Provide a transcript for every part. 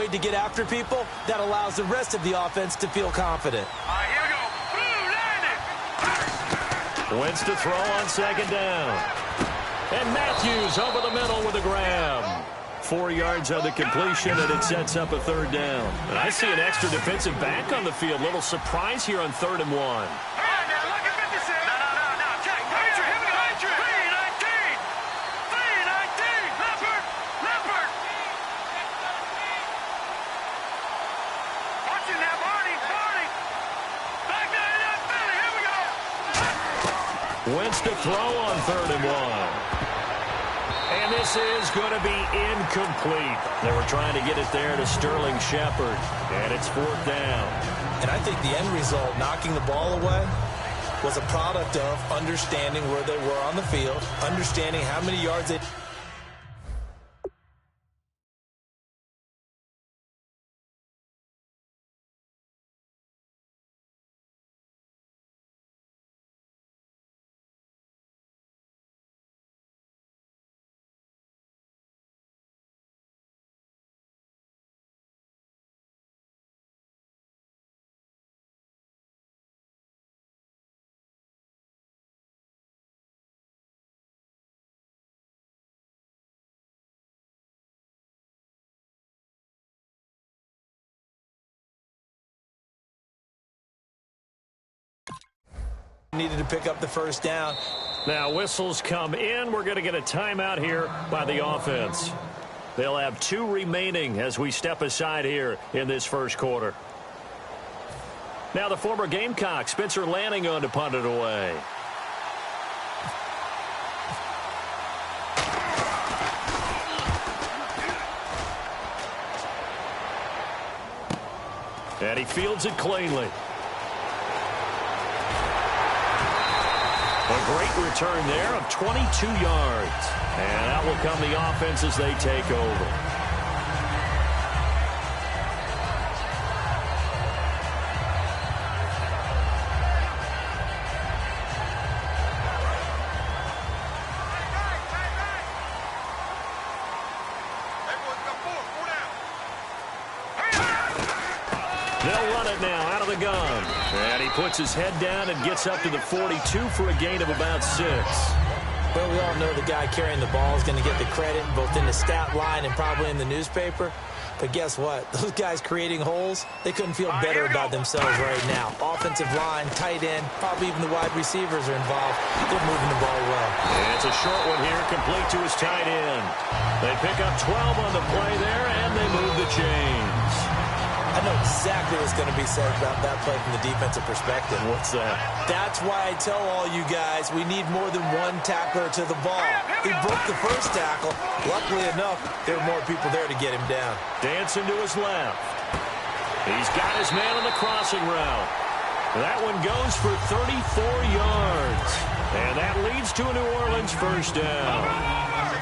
afraid to get after people, that allows the rest of the offense to feel confident. All right, here we go. Wentz to throw on second down. And Matthews over the middle with a grab. 4 yards on the completion, and it sets up a third down. And I see an extra defensive back on the field. Little surprise here on 3rd and 1. Wentz to throw on 3rd and 1. And this is going to be incomplete. They were trying to get it there to Sterling Shepard. And it's 4th down. And I think the end result, knocking the ball away, was a product of understanding where they were on the field, understanding how many yards they... needed to pick up the first down. Now whistles come in. We're going to get a timeout here by the offense. They'll have 2 remaining as we step aside here in this first quarter. Now the former Gamecock, Spencer Lanning, on to punt it away. And he fields it cleanly. A great return there of 22 yards. And out will come the offense as they take over. They'll run it now out of the gun. And he puts his head down and gets up to the 42 for a gain of about 6. Well, we all know the guy carrying the ball is going to get the credit, both in the stat line and probably in the newspaper. But guess what? Those guys creating holes, they couldn't feel better about themselves right now. Offensive line, tight end, probably even the wide receivers are involved. They're moving the ball well. And it's a short one here, complete to his tight end. They pick up 12 on the play there, and they move the chains. I know exactly what's going to be said about that play from the defensive perspective. What's that? That's why I tell all you guys we need more than one tackler to the ball. He broke the first tackle. Luckily enough, there were more people there to get him down. Dancing to his left. He's got his man on the crossing route. That one goes for 34 yards. And that leads to a New Orleans first down.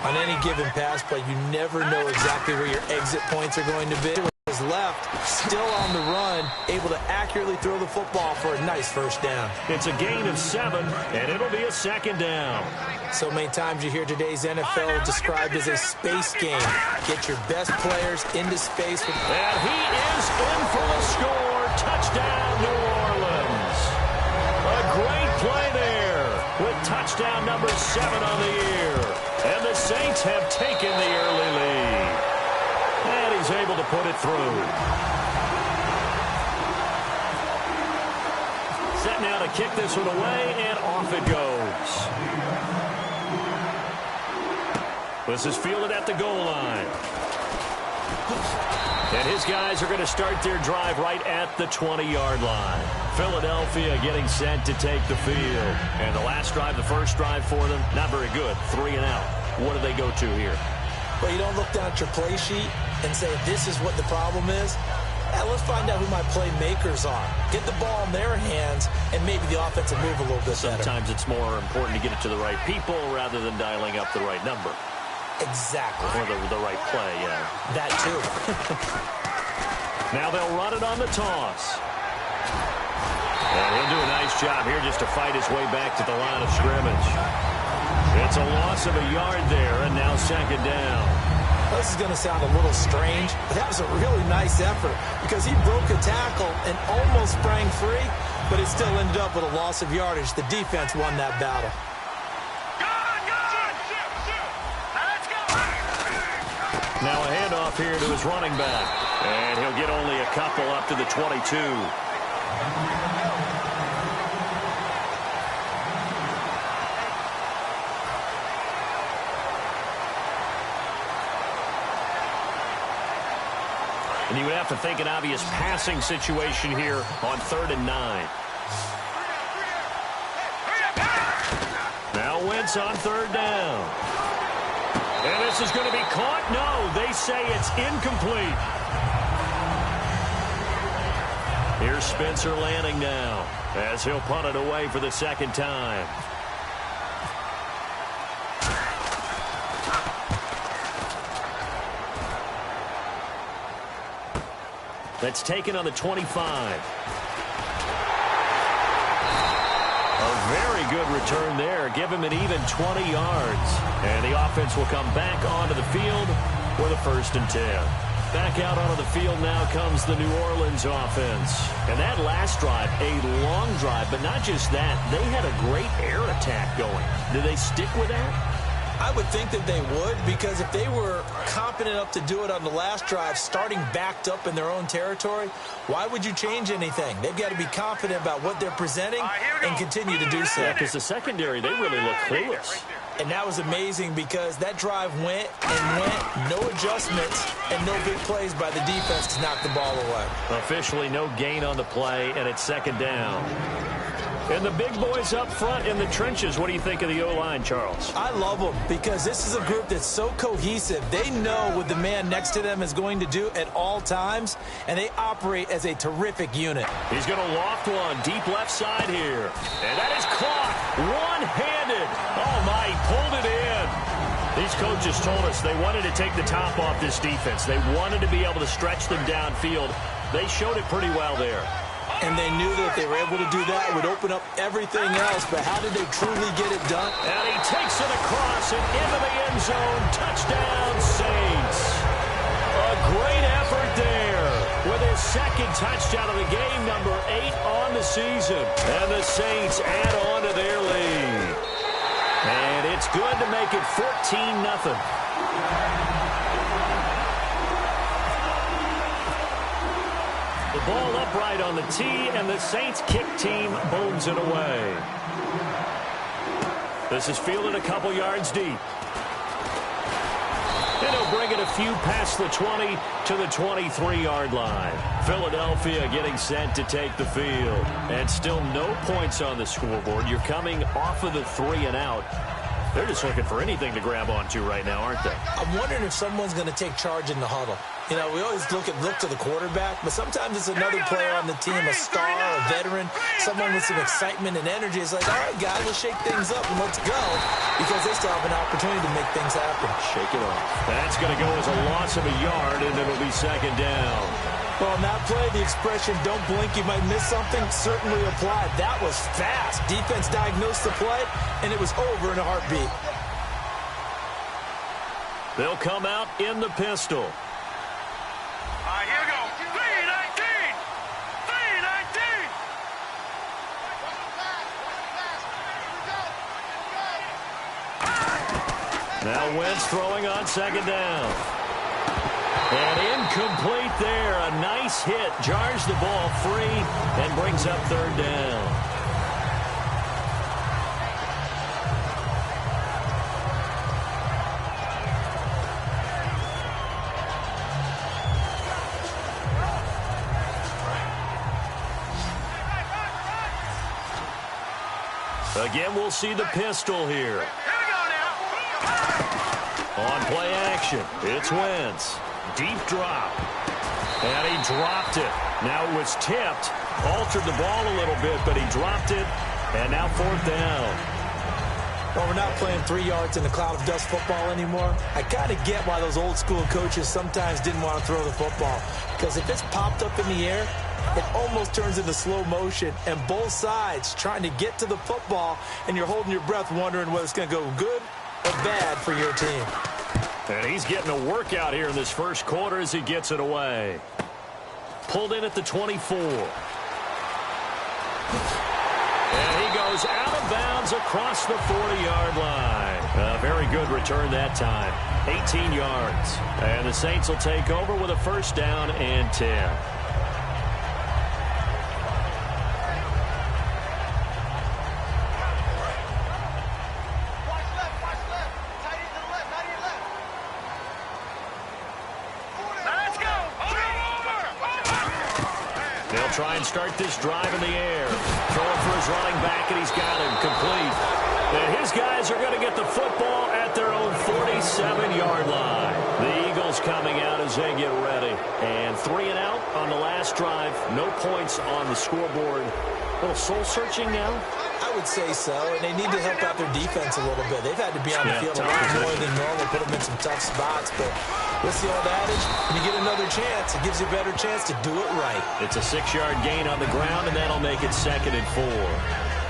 On any given pass play, you never know exactly where your exit points are going to be. His left, still on the run, able to accurately throw the football for a nice first down. It's a gain of 7, and it'll be a second down. So many times you hear today's NFL described as a space game. Get your best players into space. And he is in for the score. Touchdown, New Orleans. A great play there with touchdown number 7 on the year. And the Saints have taken the early lead. And he's able to put it through. Set now to kick this one away, and off it goes. This is fielded at the goal line. And his guys are going to start their drive right at the 20-yard line. Philadelphia getting set to take the field. And the last drive, the first drive for them, not very good. 3 and out. What do they go to here? Well, you don't look down at your play sheet and say, this is what the problem is. Let's find out who my playmakers are. Get the ball in their hands, and maybe the offense will move a little bit better. Sometimes it's more important to get it to the right people rather than dialing up the right number. Exactly. Or the right play, yeah. That too. Now they'll run it on the toss. And he'll do a nice job here just to fight his way back to the line of scrimmage. It's a loss of a yard there, and now second down. This is going to sound a little strange, but that was a really nice effort because he broke a tackle and almost sprang free, but it still ended up with a loss of yardage. The defense won that battle. Now a handoff here to his running back, and he'll get only a couple up to the 22. And you would have to think an obvious passing situation here on 3rd and 9. Now Wentz on 3rd down. And this is going to be caught. No, they say it's incomplete. Here's Spencer Lanning now as he'll punt it away for the 2nd time. That's taken on the 25. A very good return there. Give him an even 20 yards. And the offense will come back onto the field with a 1st and 10. Back out onto the field now comes the New Orleans offense. And that last drive, a long drive, but not just that. They had a great air attack going. Do they stick with that? I would think that they would, because if they were competent enough to do it on the last drive, starting backed up in their own territory, why would you change anything? They've got to be confident about what they're presenting and continue to do so. Yeah, because the secondary, they really look clueless. And that was amazing because that drive went and went, no adjustments, and no big plays by the defense to knock the ball away. Officially no gain on the play, and it's 2nd down. And the big boys up front in the trenches. What do you think of the O-line, Charles? I love them because this is a group that's so cohesive. They know what the man next to them is going to do at all times, and they operate as a terrific unit. He's going to loft one deep left side here. And that is caught one-handed. Oh, my, he pulled it in. These coaches told us they wanted to take the top off this defense. They wanted to be able to stretch them downfield. They showed it pretty well there. And they knew that if they were able to do that, it would open up everything else. But how did they truly get it done? And he takes it across and into the end zone. Touchdown, Saints. A great effort there with his 2nd touchdown of the game, number 8 on the season. And the Saints add on to their lead. And it's good to make it 14-0. The ball upright on the tee, and the Saints kick team booms it away. This is fielded a couple yards deep. And he'll bring it a few past the 20 to the 23-yard line. Philadelphia getting set to take the field. And still no points on the scoreboard. You're coming off of the 3 and out. They're just looking for anything to grab onto right now, aren't they? I'm wondering if someone's going to take charge in the huddle. You know, we always look to the quarterback, but sometimes it's another player on the team, a star, a veteran, someone with some excitement and energy. It's like, all right, guys, let's shake things up and let's go, because they still have an opportunity to make things happen. Shake it off. That's going to go as a loss of a yard, and it'll be 2nd down. Well, on that play, the expression, don't blink, you might miss something, certainly applied. That was fast. Defense diagnosed the play, and it was over in a heartbeat. They'll come out in the pistol. Here we go. 3-19. 3-19. Now Wentz throwing on 2nd down. And incomplete there. A nice hit. Jars the ball free and brings up 3rd down. Again, we'll see the pistol here. On play action, it's Wentz. Deep drop. And he dropped it. Now it was tipped. Altered the ball a little bit, but he dropped it. And now 4th down. Well, we're not playing 3 yards in the cloud of dust football anymore. I kind of get why those old school coaches sometimes didn't want to throw the football. Because if it's popped up in the air, it almost turns into slow motion, and both sides trying to get to the football, and you're holding your breath wondering whether it's going to go good or bad for your team. And he's getting a workout here in this first quarter as he gets it away. Pulled in at the 24. And he goes out of bounds across the 40-yard line. A very good return that time. 18 yards. And the Saints will take over with a first down and 10. Try and start this drive in the air. Throwing for his running back, and he's got him complete. And his guys are going to get the football at their own 47-yard line. The Eagles coming out as they get ready. And 3 and out on the last drive. No points on the scoreboard. A little soul-searching now? I would say so, and they need to help out their defense a little bit. They've had to be on the field a lot more than normal, put them in some tough spots, but what's the old adage? When you get another chance, it gives you a better chance to do it right. It's a 6-yard gain on the ground, and that'll make it 2nd and 4.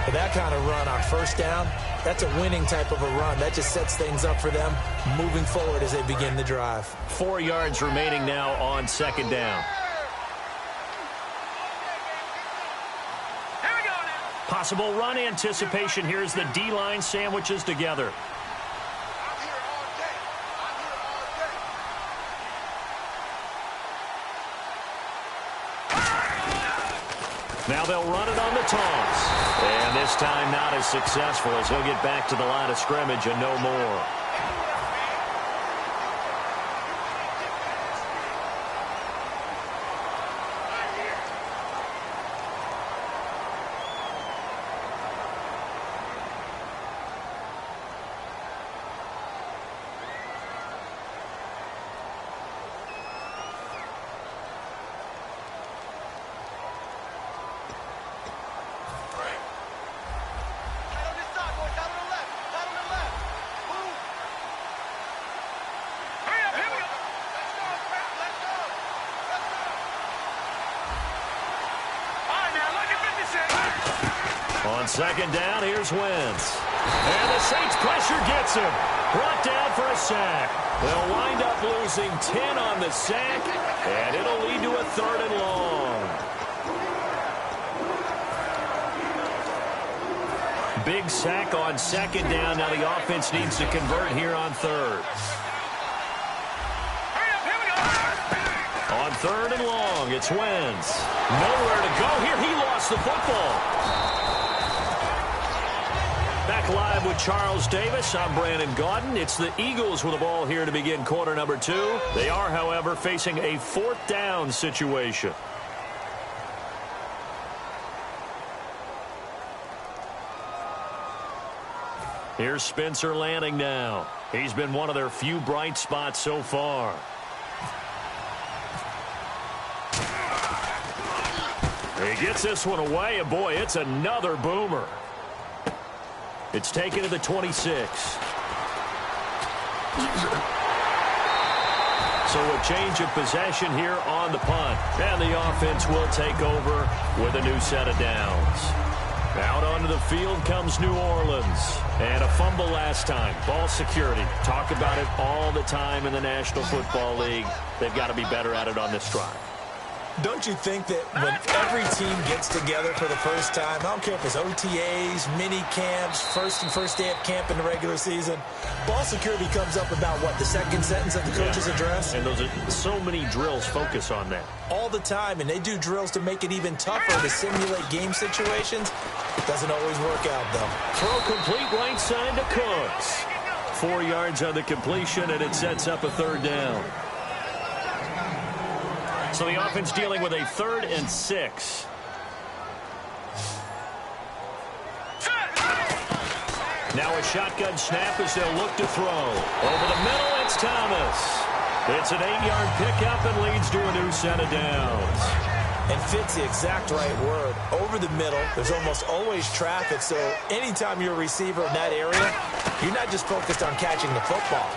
For that kind of run on first down, that's a winning type of a run. That just sets things up for them moving forward as they begin the drive. 4 yards remaining now on 2nd down. Possible run anticipation. Here's the D-line sandwiches together. Now they'll run it on the toss. And this time not as successful as he'll get back to the line of scrimmage and no more. On 2nd down, here's Wentz. And the Saints pressure gets him. Brought down for a sack. They'll wind up losing 10 on the sack, and it'll lead to a 3rd and long. Big sack on 2nd down. Now the offense needs to convert here on 3rd. On 3rd and long, it's Wentz. Nowhere to go here. He lost the football. Back live with Charles Davis. I'm Brandon Gaudin. It's the Eagles with the ball here to begin quarter number 2. They are, however, facing a 4th down situation. Here's Spencer Lanning now. He's been one of their few bright spots so far. He gets this one away, and boy, it's another boomer. It's taken to the 26. So a change of possession here on the punt. And the offense will take over with a new set of downs. Out onto the field comes New Orleans. And a fumble last time. Ball security. Talk about it all the time in the National Football League. They've got to be better at it on this drive. Don't you think that when every team gets together for the first time, I don't care if it's OTAs, mini camps, first day of camp in the regular season, ball security comes up about, what, the second sentence of the coach's address? And those are so many drills focus on that. All the time, and they do drills to make it even tougher to simulate game situations. It doesn't always work out, though. Throw complete right side to Cooks. 4 yards on the completion, and it sets up a 3rd down. So the offense dealing with a 3rd and 6. Now a shotgun snap as they'll look to throw. Over the middle, it's Thomas. It's an 8-yard pickup and leads to a new set of downs. And fits the exact right word. Over the middle, there's almost always traffic, so anytime you're a receiver in that area, you're not just focused on catching the football.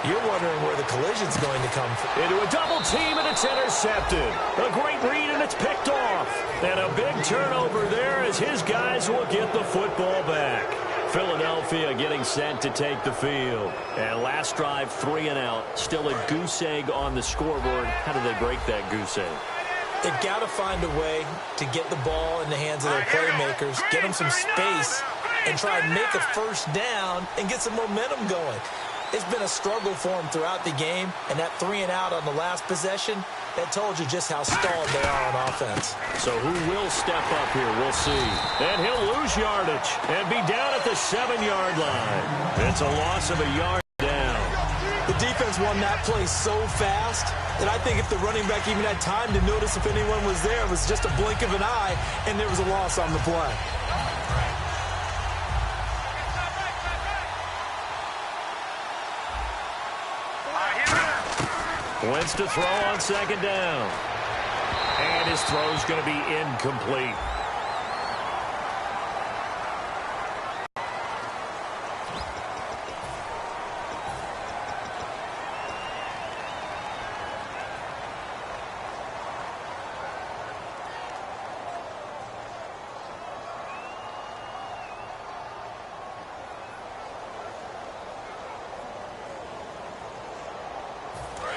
You're wondering where the collision's going to come from. Into a double team, and it's intercepted. A great read, and it's picked off. And a big turnover there as his guys will get the football back. Philadelphia Philadelphia getting set to take the field. And last drive, 3 and out. Still a goose egg on the scoreboard. How do they break that goose egg? They've got to find a way to get the ball in the hands of their playmakers, get them some space, and try and make a first down and get some momentum going. It's been a struggle for them throughout the game, and that 3 and out on the last possession, that told you just how stalled they are on offense. So who will step up here? We'll see. And he'll lose yardage and be down at the 7-yard line. It's a loss of a yard down. The defense won that play so fast that I think if the running back even had time to notice if anyone was there, it was just a blink of an eye, and there was a loss on the play. Wentz to throw on 2nd down. And his throw's going to be incomplete.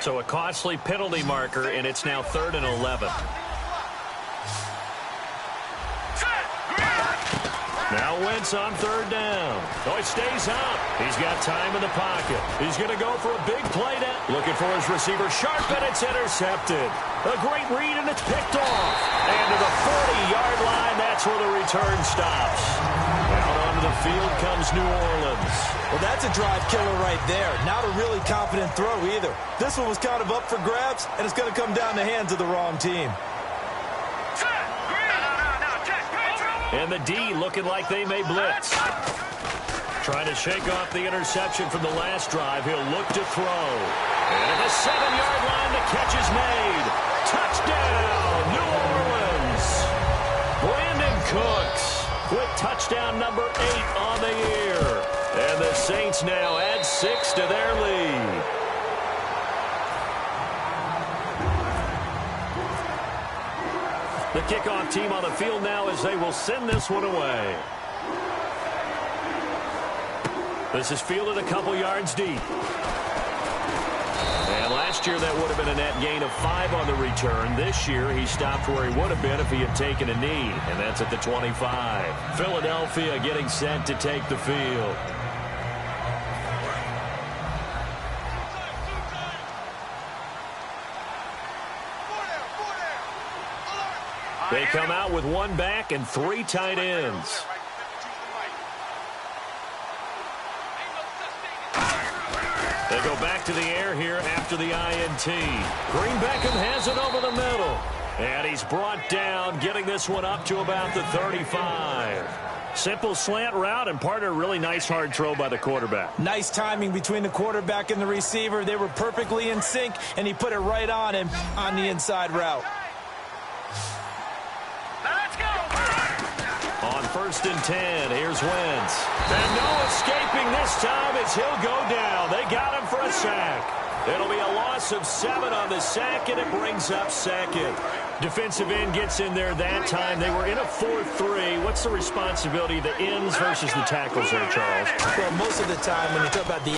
So a costly penalty marker, and it's now 3rd and 11. Now Wentz on 3rd down. Oh, he stays up. He's got time in the pocket. He's going to go for a big play down. Looking for his receiver. Sharp, and it's intercepted. A great read, and it's picked off. And to the 40-yard line, that's where the return stops. Out onto the field comes New Orleans. Well, that's a drive killer right there. Not a really confident throw either. This one was kind of up for grabs, and it's going to come down the hands of the wrong team. And the D looking like they may blitz. Trying to shake off the interception from the last drive. He'll look to throw. And at the 7-yard line, the catch is made. Touchdown, New Orleans. Brandon Cooks with touchdown number 8 on the year. And the Saints now add 6 to their lead. The kickoff team on the field now as they will send this one away. This is fielded a couple yards deep. And last year that would have been a net gain of 5 on the return. This year he stopped where he would have been if he had taken a knee, and that's at the 25. Philadelphia getting set to take the field. They come out with 1 back and 3 tight ends. They go back to the air here after the INT. Green Beckham has it over the middle. And he's brought down, getting this one up to about the 35. Simple slant route, and partner, really nice hard throw by the quarterback. Nice timing between the quarterback and the receiver. They were perfectly in sync, and he put it right on him on the inside route. On 1st and 10, here's Wentz. And no escaping this time as he'll go down. They got him for a sack. It'll be a loss of 7 on the sack, and it brings up 2nd. Defensive end gets in there that time. They were in a 4-3. What's the responsibility of the ends versus the tackles there, Charles? Well, most of the time when you talk about the